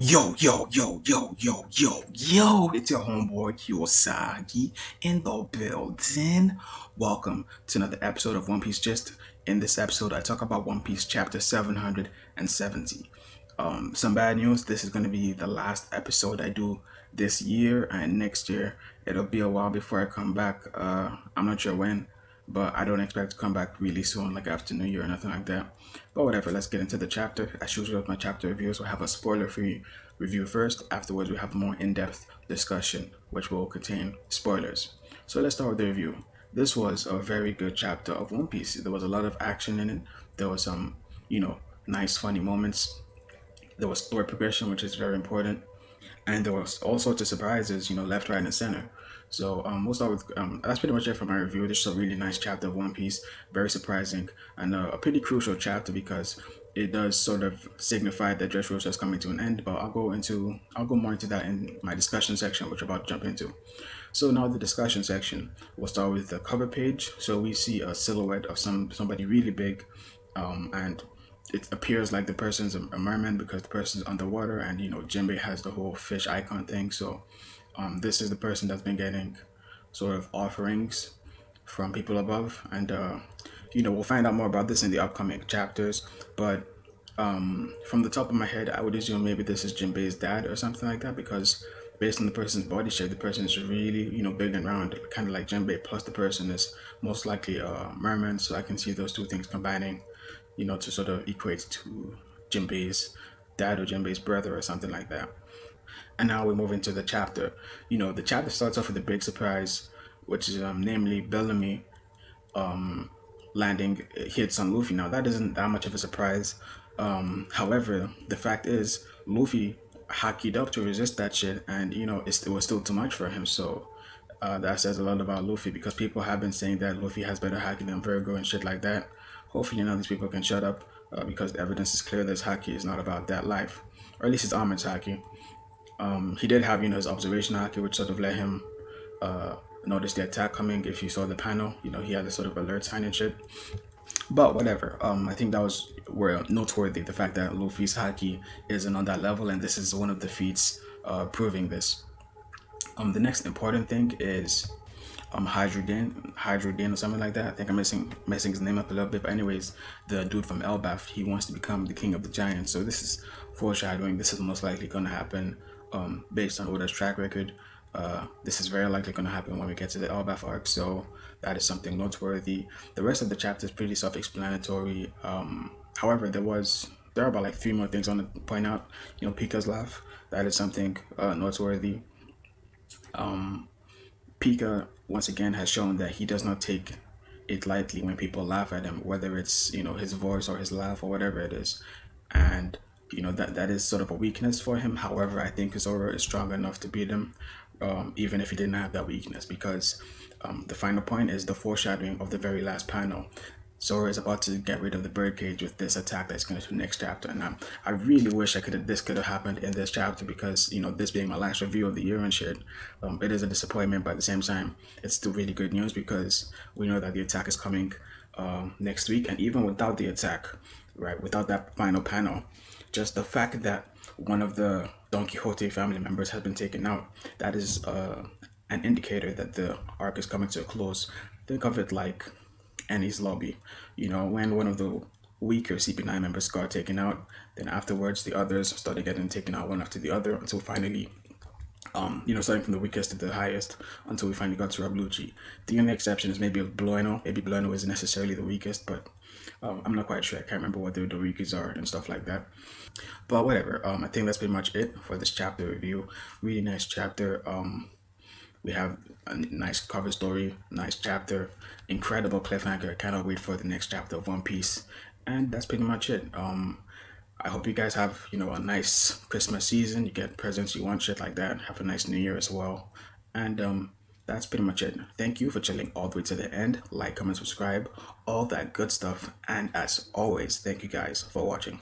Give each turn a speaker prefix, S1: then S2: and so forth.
S1: Yo, it's your homeboy Kiyosaki in the building. Welcome to another episode of One Piece Gist. In this episode, I talk about One Piece chapter 770. Some bad news, this is going to be the last episode I do this year, and next year it'll be a while before I come back. I'm not sure when, but I don't expect to come back really soon, like after New Year or nothing like that. But whatever, let's get into the chapter. As usual with my chapter reviews, we'll have a spoiler-free review first. Afterwards, we have a more in-depth discussion, which will contain spoilers. So let's start with the review. This was a very good chapter of One Piece. There was a lot of action in it. There was some, nice, funny moments. There was story progression, which is very important. And there was all sorts of surprises, left, right, and center. So we'll start with that's pretty much it for my review. This is a really nice chapter of One Piece, very surprising, and a pretty crucial chapter because it does sort of signify that Dressrosa is coming to an end. But I'll go more into that in my discussion section, which I'm about to jump into. So now the discussion section, we'll start with the cover page. So we see a silhouette of somebody really big, and it appears like the person's a merman because the person's underwater, and Jinbei has the whole fish icon thing. So this is the person that's been getting sort of offerings from people above, and we'll find out more about this in the upcoming chapters. But from the top of my head, I would assume maybe this is Jinbei's dad or something like that, because based on the person's body shape, the person is really big and round, kind of like Jinbei, plus the person is most likely a merman. So I can see those two things combining, to sort of equate to Jinbei's dad or Jinbei's brother or something like that. And now we move into the chapter. The chapter starts off with a big surprise, which is namely Bellamy landing hits on Luffy. Now that isn't that much of a surprise. However, the fact is Luffy hakied up to resist that shit, and it was still too much for him. So that says a lot about Luffy, because people have been saying that Luffy has better haki than Virgo and shit like that. Hopefully none of these people can shut up, because the evidence is clear that his haki is not about that life, or at least his armored's haki. He did have his observation haki, which sort of let him notice the attack coming. If you saw the panel, he had a sort of alert sign and shit. But whatever, I think that was noteworthy, the fact that Luffy's haki isn't on that level, and this is one of the feats proving this. The next important thing is Hydrodin or something like that. I think I'm messing his name up a little bit, but anyways, the dude from Elbaf, he wants to become the king of the giants. So this is foreshadowing. This is most likely going to happen based on Oda's track record. This is very likely going to happen when we get to the Elbaf arc, so that is something noteworthy. The rest of the chapter is pretty self-explanatory. However, there are about like 3 more things I want to point out. Pika's laugh, that is something noteworthy. Pika once again has shown that he does not take it lightly when people laugh at him, whether it's his voice or his laugh or whatever it is, and that is sort of a weakness for him. However, I think Zoro is strong enough to beat him, even if he didn't have that weakness, because the final point is the foreshadowing of the very last panel. Zoro is about to get rid of the birdcage with this attack that's going to the next chapter, and I really wish this could have happened in this chapter, because this being my last review of the year and shit, it is a disappointment, but at the same time it's still really good news, because we know that the attack is coming next week. And even without the attack, right, without that final panel, just the fact that one of the Don Quixote family members has been taken out, that is an indicator that the arc is coming to a close. Think of it like Annie's Lobby. When one of the weaker CP9 members got taken out, then afterwards the others started getting taken out one after the other, until finally starting from the weakest to the highest, until we finally got to Rabluchi. The only exception is maybe Blueno. Maybe Blueno isn't necessarily the weakest, but I'm not quite sure. I can't remember what the weakest are and stuff like that. But whatever, I think that's pretty much it for this chapter review. Really nice chapter. We have a nice cover story, nice chapter, incredible cliffhanger. I cannot wait for the next chapter of One Piece. And that's pretty much it. I hope you guys have, a nice Christmas season. You get presents you want, shit like that. Have a nice New Year as well. And that's pretty much it. Thank you for chilling all the way to the end. Like, comment, subscribe, all that good stuff. And as always, thank you guys for watching.